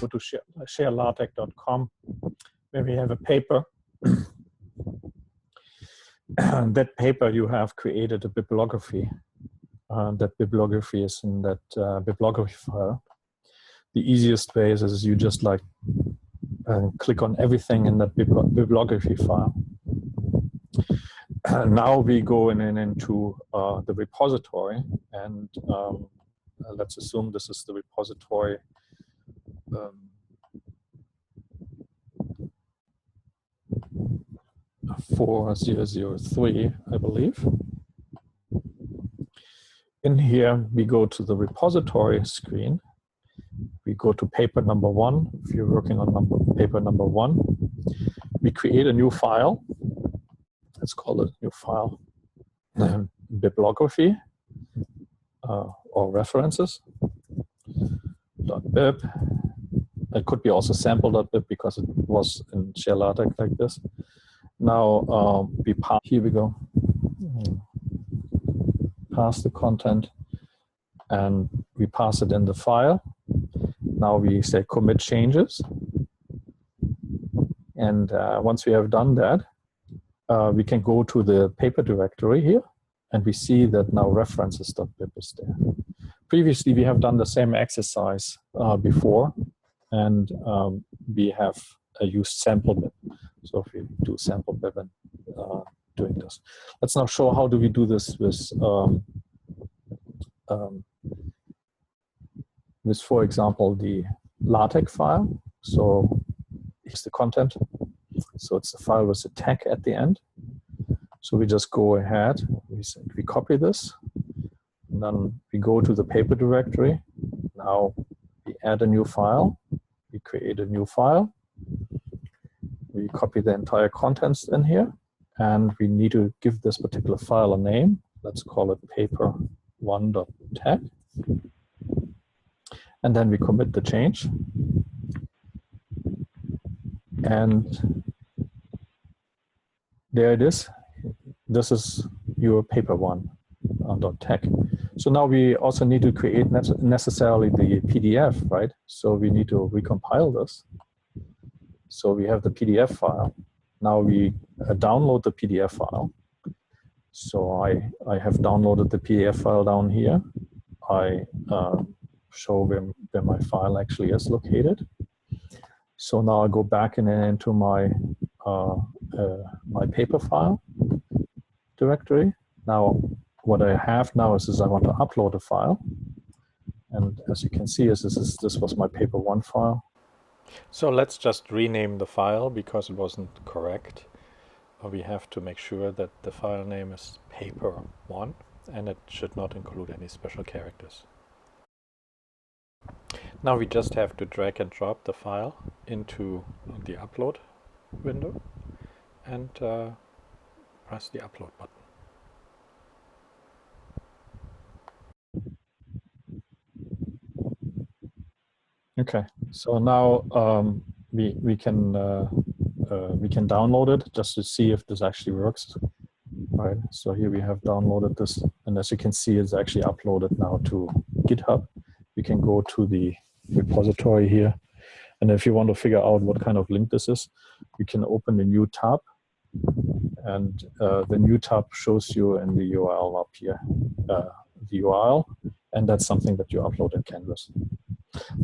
to sharelatex.com, where we have a paper. That paper you have created a bibliography. That bibliography is in that bibliography file. The easiest way is you just like click on everything in that bibliography file. Now we go into the repository, and let's assume this is the repository 4003, I believe. In here, we go to the repository screen. We go to paper number 1. If you're working on paper number 1, we create a new file. Let's call it new file, bibliography or references .bib. It could be also sample.bib because it was in ShareLatex like this. Now we pass. Here we go. Pass the content, and we pass it in the file. Now we say commit changes, and once we have done that, we can go to the paper directory here, and we see that now references.bib is there. Previously, we have done the same exercise before, and we have used sample.bib. So if we do sample.bib and doing this, let's now show how do we do this with, for example, the LaTeX file. So here's the content. So it's the file with the tag at the end. So we just go ahead, we copy this, and then we go to the paper directory. Now we add a new file, we create a new file, we copy the entire contents in here, and we need to give this particular file a name. Let's call it paper1.tag. And then we commit the change. And there it is. This is your paper1.tag. So now we also need to create necessarily the PDF, right? So we need to recompile this. So we have the PDF file. Now we download the PDF file. So I have downloaded the PDF file down here. I show where my file actually is located. So now I go back into my my paper file directory. Now what I have now is I want to upload a file, and as you can see, this was my paper1 file. So let's just rename the file because it wasn't correct. We have to make sure that the file name is paper1, and it should not include any special characters. Now we just have to drag and drop the file into the upload window and press the upload button. Okay, so now we can download it just to see if this actually works. Right. So here we have downloaded this, and as you can see, it's actually uploaded now to GitHub. We can go to the repository here, and if you want to figure out what kind of link this is, you can open a new tab, and the new tab shows you in the URL up here the URL, and that's something that you upload in Canvas.